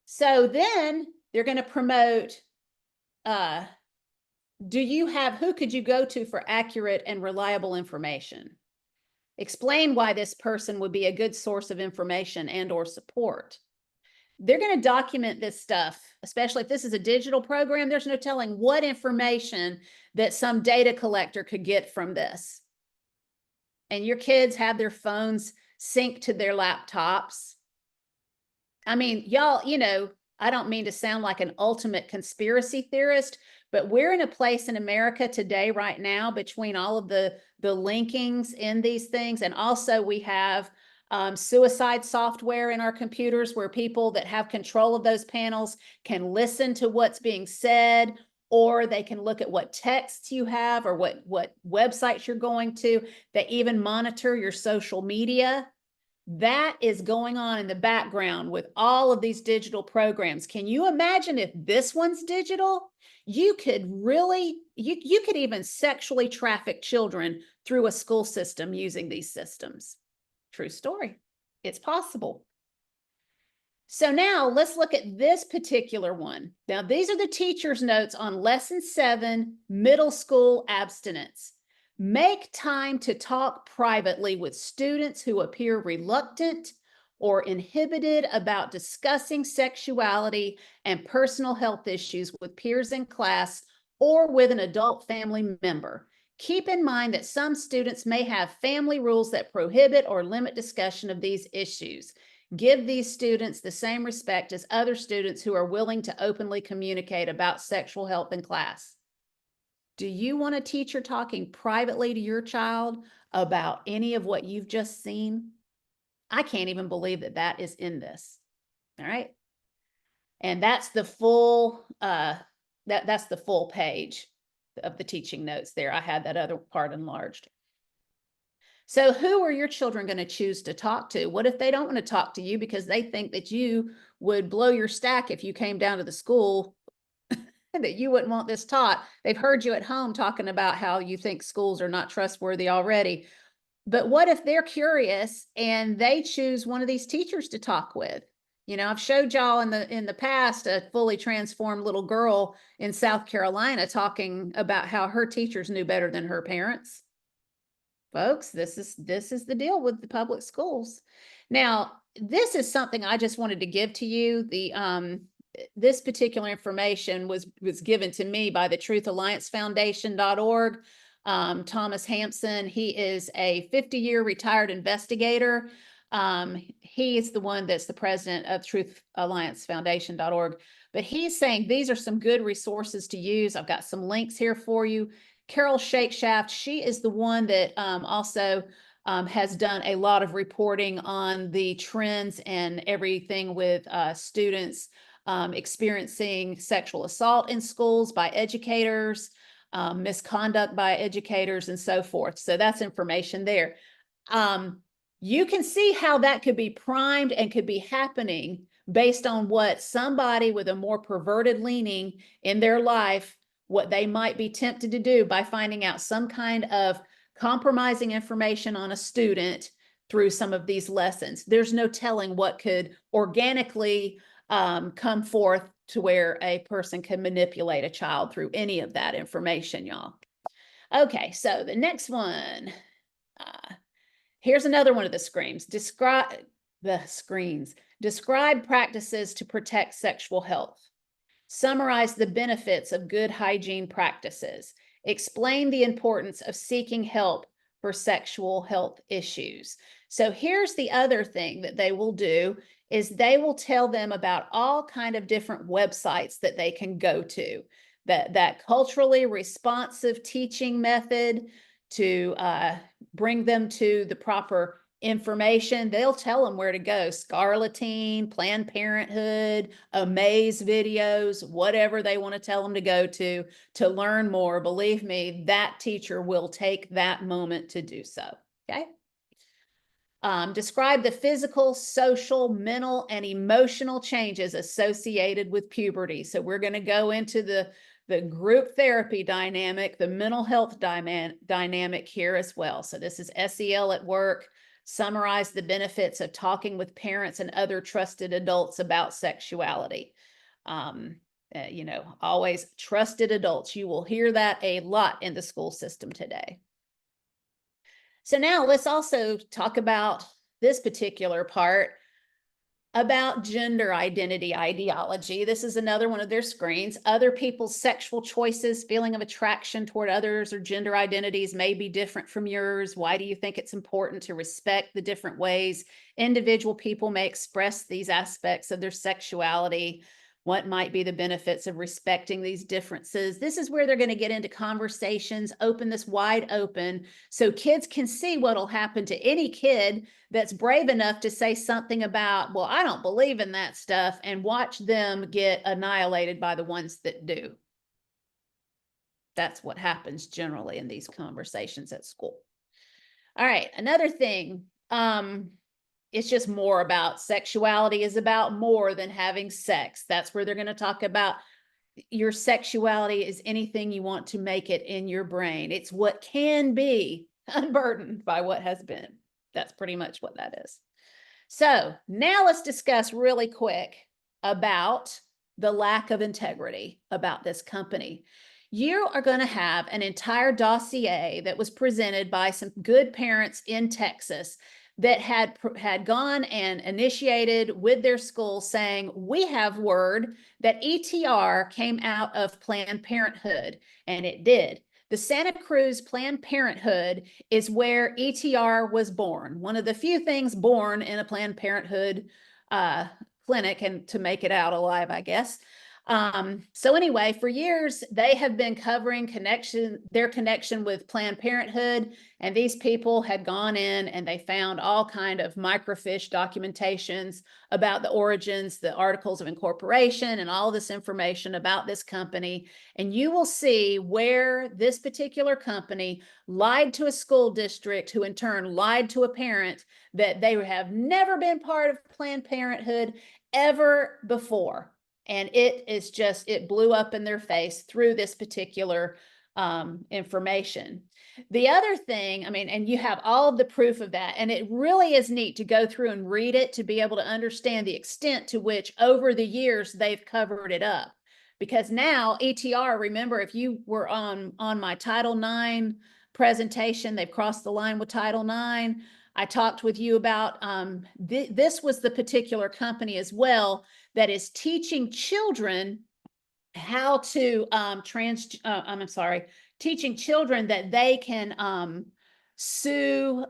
So then they're going to promote, who could you go to for accurate and reliable information? Explain why this person would be a good source of information and or support. They're going to document this stuff, especially if this is a digital program. There's no telling what information that some data collector could get from this. And your kids have their phones synced to their laptops. I mean, y'all, I don't mean to sound like an ultimate conspiracy theorist, but we're in a place in America today, right now, between all of the linkings in these things. And also we have suicide software in our computers where people that have control of those panels can listen to what's being said, or they can look at what texts you have or what websites you're going to. They even monitor your social media. That is going on in the background with all of these digital programs. Can you imagine if this one's digital? You could really, you could even sexually traffic children through a school system using these systems. True story. It's possible. So now let's look at this particular one. Now, these are the teacher's notes on lesson 7, middle school abstinence. Make time to talk privately with students who appear reluctant or inhibited about discussing sexuality and personal health issues with peers in class or with an adult family member. Keep in mind that some students may have family rules that prohibit or limit discussion of these issues. Give these students the same respect as other students who are willing to openly communicate about sexual health in class. Do you want a teacher talking privately to your child about any of what you've just seen? I can't even believe that that is in this. All right. And that's the full, that's the full page of the teaching notes there. I had that other part enlarged. So who are your children going to choose to talk to? What if they don't want to talk to you because they think that you would blow your stack if you came down to the school, that you wouldn't want this taught? They've heard you at home talking about how you think schools are not trustworthy already. But what if they're curious and they choose one of these teachers to talk with? I've showed y'all in the past a fully transformed little girl in South Carolina talking about how her teachers knew better than her parents. folks, this is the deal with the public schools. Now, this is something I just wanted to give to you. This particular information was given to me by the truthalliancefoundation.org. Thomas Hampson, he is a 50-year retired investigator. He is the one that's the president of truthalliancefoundation.org. But he's saying these are some good resources to use. I've got some links here for you. Carol Shakeshaft, she is the one that also has done a lot of reporting on the trends and everything with students experiencing sexual assault in schools by educators, misconduct by educators, and so forth. So that's information there. You can see how that could be primed and could be happening based on what somebody with a more perverted leaning in their life, what they might be tempted to do by finding out some kind of compromising information on a student through some of these lessons. There's no telling what could organically come forth to where a person can manipulate a child through any of that information, y'all. Okay, so the next one. Here's another one of the screens. Describe practices to protect sexual health. Summarize the benefits of good hygiene practices. Explain the importance of seeking help for sexual health issues. So here's the other thing that they will do is they will tell them about all kind of different websites that they can go to. That culturally responsive teaching method to bring them to the proper information. They'll tell them where to go. Scarleteen, Planned Parenthood, Amaze videos, whatever they want to tell them to go to learn more. Believe me, that teacher will take that moment to do so. Okay. Describe the physical, social, mental, and emotional changes associated with puberty. So we're going to go into the group therapy dynamic, the mental health dynamic here as well. So this is SEL at work. Summarize the benefits of talking with parents and other trusted adults about sexuality. You know, always trusted adults. You will hear that a lot in the school system today. So now let's also talk about this particular part about gender identity ideology. This is another one of their screens. Other people's sexual choices, feeling of attraction toward others, or gender identities may be different from yours. Why do you think it's important to respect the different ways individual people may express these aspects of their sexuality? What might be the benefits of respecting these differences? This is where they're going to get into conversations, open this wide open so kids can see what will happen to any kid that's brave enough to say something about, well, I don't believe in that stuff, and watch them get annihilated by the ones that do. That's what happens generally in these conversations at school. All right, another thing. It's just more about sexuality is about more than having sex. That's where they're going to talk about your sexuality is anything you want to make it in your brain. It's what can be unburdened by what has been. That's pretty much what that is. So now let's discuss really quick about the lack of integrity about this company. You are going to have an entire dossier that was presented by some good parents in Texas that had gone and initiated with their school saying, we have word that ETR came out of Planned Parenthood, and it did. The Santa Cruz Planned Parenthood is where ETR was born. One of the few things born in a Planned Parenthood clinic, and to make it out alive, I guess. So anyway, for years, they have been covering their connection with Planned Parenthood, and these people had gone in and they found all kind of microfiche documentations about the origins, the articles of incorporation, and all this information about this company. And you will see where this particular company lied to a school district, who in turn lied to a parent that they have never been part of Planned Parenthood ever before. And it blew up in their face through this particular information. The other thing, I mean, and you have all of the proof of that, and it really is neat to go through and read it to be able to understand the extent to which over the years they've covered it up. Because now ETR, remember, if you were on my Title IX presentation. They've crossed the line with Title IX. I talked with you about this was the particular company as well that is teaching children how to I'm sorry, teaching children that they can sue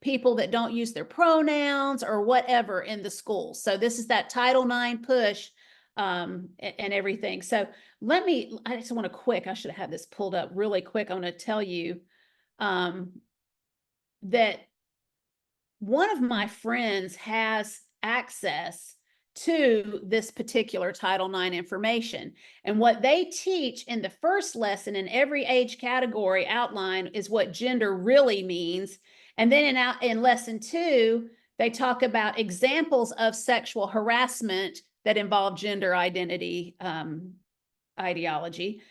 people that don't use their pronouns or whatever in the schools. So this is that Title IX push and everything. So I just want I should have had this pulled up really quick. I want to tell you that one of my friends has access to this particular Title IX information. And what they teach in the first lesson in every age category outline is what gender really means. And then in lesson 2, they talk about examples of sexual harassment that involve gender identity ideology.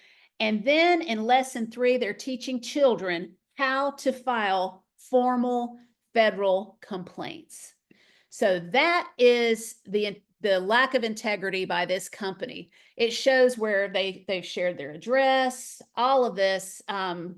And then in lesson 3, they're teaching children how to file formal federal complaints. So that is the lack of integrity by this company. It shows where they've shared their address, all of this, that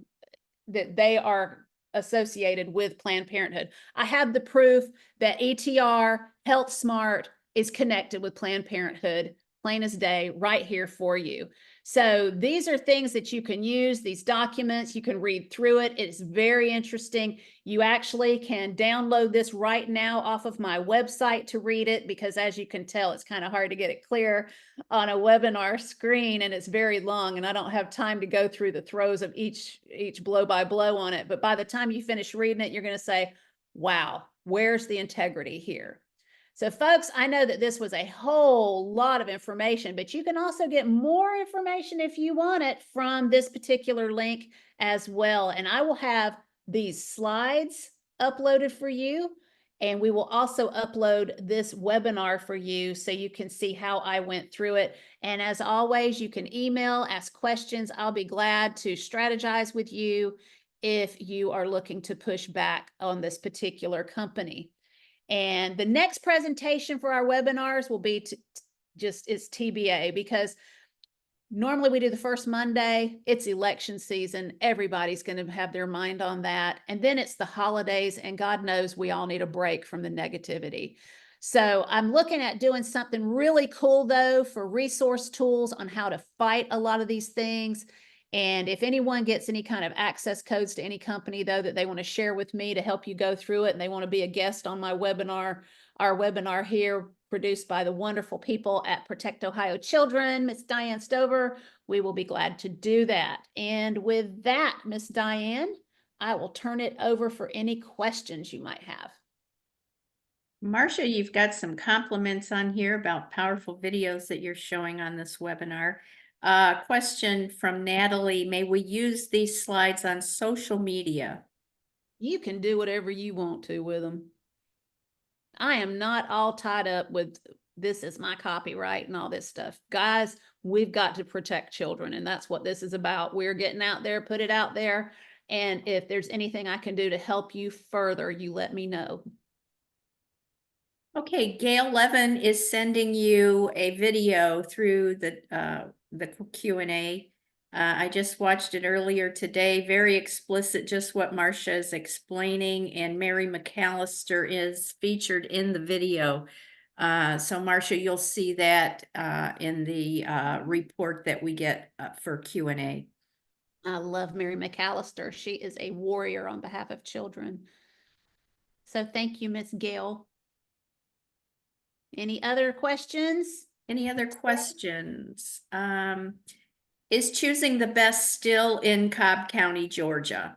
they are associated with Planned Parenthood. I have the proof that ETR HealthSmart is connected with Planned Parenthood, plain as day, right here for you. So these are things that you can use, these documents, you can read through it. It's very interesting. You actually can download this right now off of my website to read it, because as you can tell, it's kind of hard to get it clear on a webinar screen, and it's very long, and I don't have time to go through the throes of each blow by blow on it. But by the time you finish reading it, you're going to say, wow, where's the integrity here? So folks, I know that this was a whole lot of information, but you can also get more information if you want it from this particular link as well. And I will have these slides uploaded for you, and we will also upload this webinar for you so you can see how I went through it. And as always, you can email, ask questions. I'll be glad to strategize with you if you are looking to push back on this particular company. And the next presentation for our webinars will be it's TBA, because normally we do the first Monday. It's election season. Everybody's going to have their mind on that. And then it's the holidays, and God knows we all need a break from the negativity. So I'm looking at doing something really cool, though, for resource tools on how to fight a lot of these things. And if anyone gets any kind of access codes to any company, though, that they want to share with me to help you go through it, and they want to be a guest on my webinar, our webinar here, produced by the wonderful people at Protect Ohio Children, Miss Diane Stover, we will be glad to do that. And with that, Miss Diane, I will turn it over for any questions you might have. Marcia, you've got some compliments on here about powerful videos that you're showing on this webinar. Question from Natalie, may we use these slides on social media? You can do whatever you want to with them. I am not all tied up with this is my copyright and all this stuff. Guys, we've got to protect children, and that's what this is about. We're getting out there, put it out there. And if there's anything I can do to help you further, you let me know. Okay, Gail Levin is sending you a video through the Q&A. I just watched it earlier today, very explicit, just what Marcia is explaining, and Mary McAllister is featured in the video. So Marcia, you'll see that in the report that we get for Q&A. I love Mary McAllister. She is a warrior on behalf of children. So thank you, Miss Gail. Any other questions? Any other questions? Is choosing the best still in Cobb County, Georgia?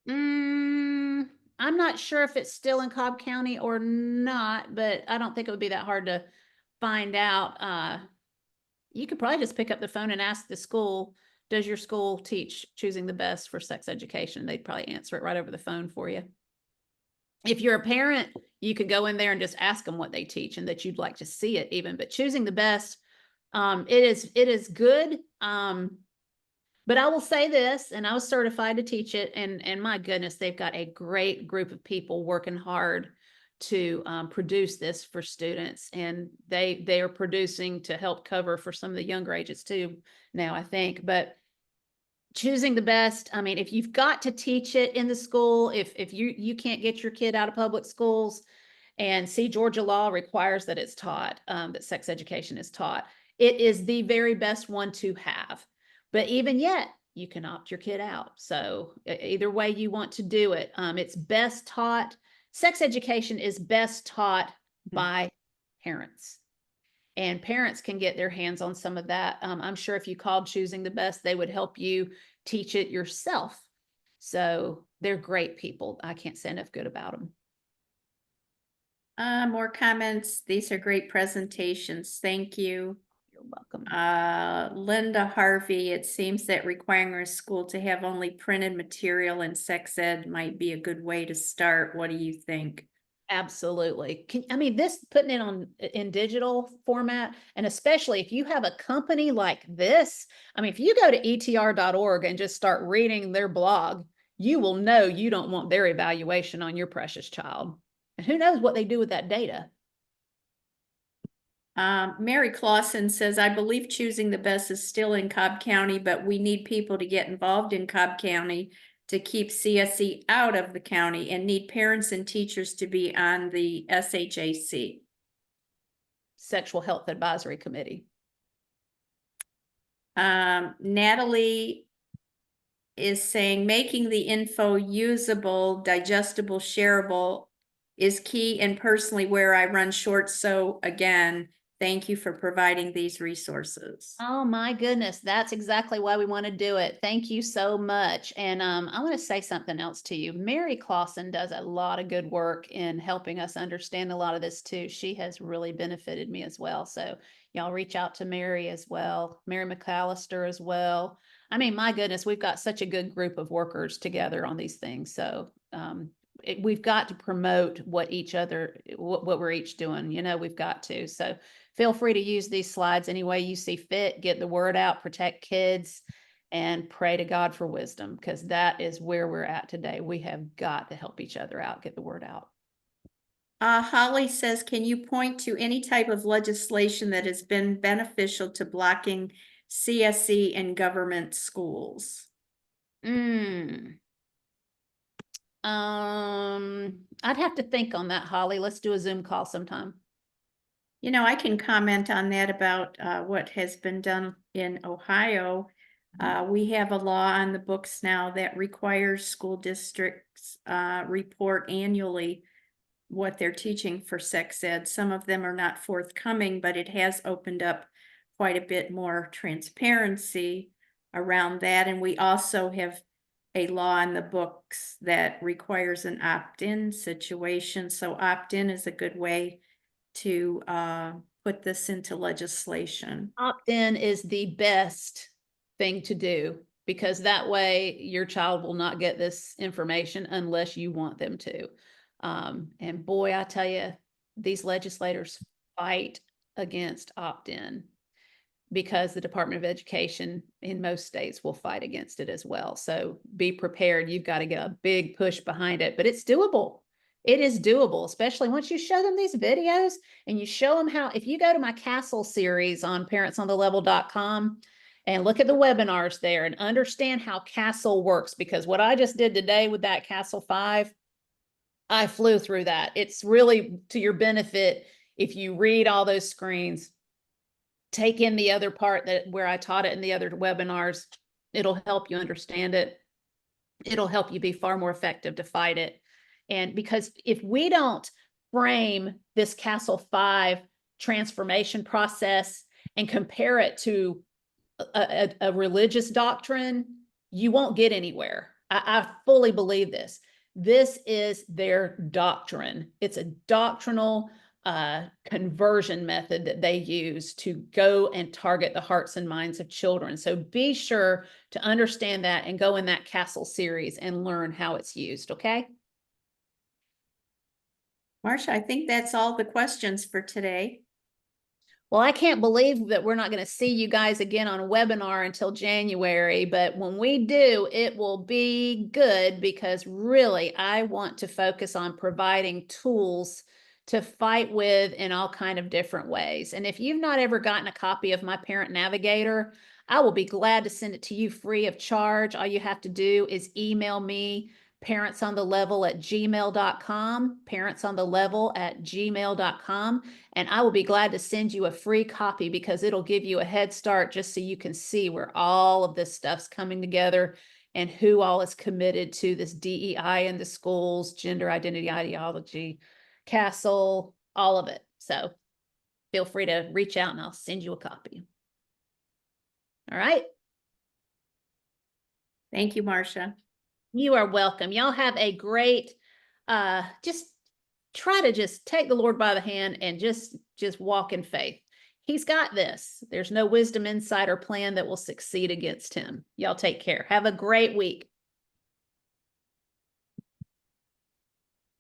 I'm not sure if it's still in Cobb County or not, but I don't think it would be that hard to find out. You could probably just pick up the phone and ask the school, does your school teach choosing the best for sex education? They'd probably answer it right over the phone for you. If you're a parent, you could go in there and just ask them what they teach and that you'd like to see it even. But choosing the best, it is good. But I will say this, and I was certified to teach it, and my goodness, they've got a great group of people working hard to produce this for students, and they are producing to help cover for some of the younger ages too now, I think. But choosing the best. I mean, if you've got to teach it in the school, if you can't get your kid out of public schools, and see, Georgia law requires that it's taught, that sex education is taught. It is the very best one to have. But even yet, you can opt your kid out. So either way you want to do it, it's best taught. Sex education is best taught by parents. And parents can get their hands on some of that. I'm sure if you called Choosing the Best, they would help you teach it yourself. So they're great people. I can't say enough good about them. More comments. These are great presentations. Thank you. You're welcome. Linda Harvey, it seems that requiring a school to have only printed material in sex ed might be a good way to start. What do you think? Absolutely. I mean, this putting it on in digital format, and especially if you have a company like this, I mean, if you go to etr.org and just start reading their blog, you will know you don't want their evaluation on your precious child. And who knows what they do with that data? Mary Clausen says, I believe Choosing the Best is still in Cobb County, but we need people to get involved in Cobb County to keep CSE out of the county and need parents and teachers to be on the SHAC. Sexual Health Advisory Committee. Natalie is saying making the info usable, digestible, shareable is key and personally where I run short. So again, thank you for providing these resources. Oh my goodness, that's exactly why we want to do it. Thank you so much. And I want to say something else to you. Mary Clausen does a lot of good work in helping us understand a lot of this too. She has really benefited me as well. So y'all reach out to Mary as well, Mary McAllister as well. I mean, my goodness, we've got such a good group of workers together on these things. So we've got to promote what we're each doing. You know, we've got to. So feel free to use these slides any way you see fit. Get the word out, protect kids, and pray to God for wisdom, because that is where we're at today. We have got to help each other out, get the word out. Holly says, can you point to any type of legislation that has been beneficial to blocking CSE in government schools? I'd have to think on that, Holly. Let's do a Zoom call sometime. You know, I can comment on that about what has been done in Ohio. We have a law on the books now that requires school districts report annually what they're teaching for sex ed. Some of them are not forthcoming, but it has opened up quite a bit more transparency around that. And we also have a law on the books that requires an opt-in situation. So opt-in is a good way to put this into legislation. Opt-in is the best thing to do, because that way your child will not get this information unless you want them to. And boy, I tell you, these legislators fight against opt-in, because the Department of Education in most states will fight against it as well. So be prepared. You've got to get a big push behind it, but it's doable. It is doable, especially once you show them these videos and you show them how, if you go to my Castle series on parentsonthelevel.com and look at the webinars there and understand how Castle works, because what I just did today with that Castle 5, I flew through that. It's really to your benefit if you read all those screens, take in the other part that where I taught it in the other webinars. It'll help you understand it. It'll help you be far more effective to fight it. And because if we don't frame this Castle 5 transformation process and compare it to a religious doctrine, you won't get anywhere. I fully believe this. This is their doctrine. It's a doctrinal conversion method that they use to go and target the hearts and minds of children. So be sure to understand that and go in that Castle series and learn how it's used, okay? Marcia, I think that's all the questions for today. Well, I can't believe that we're not going to see you guys again on a webinar until January, but when we do, it will be good, because really I want to focus on providing tools to fight with in all kind of different ways. And if you've not ever gotten a copy of my Parent Navigator, I will be glad to send it to you free of charge. All you have to do is email me, parentsonthelevel@gmail.com, parentsonthelevel@gmail.com, and I will be glad to send you a free copy because it'll give you a head start just so you can see where all of this stuff's coming together and who all is committed to this DEI in the schools, gender identity ideology, Castle, all of it. So feel free to reach out and I'll send you a copy. All right. Thank you, Marcia. You are welcome. Y'all have a great, just try to just take the Lord by the hand and just walk in faith. He's got this. There's no wisdom, insight, or plan that will succeed against him. Y'all take care. Have a great week.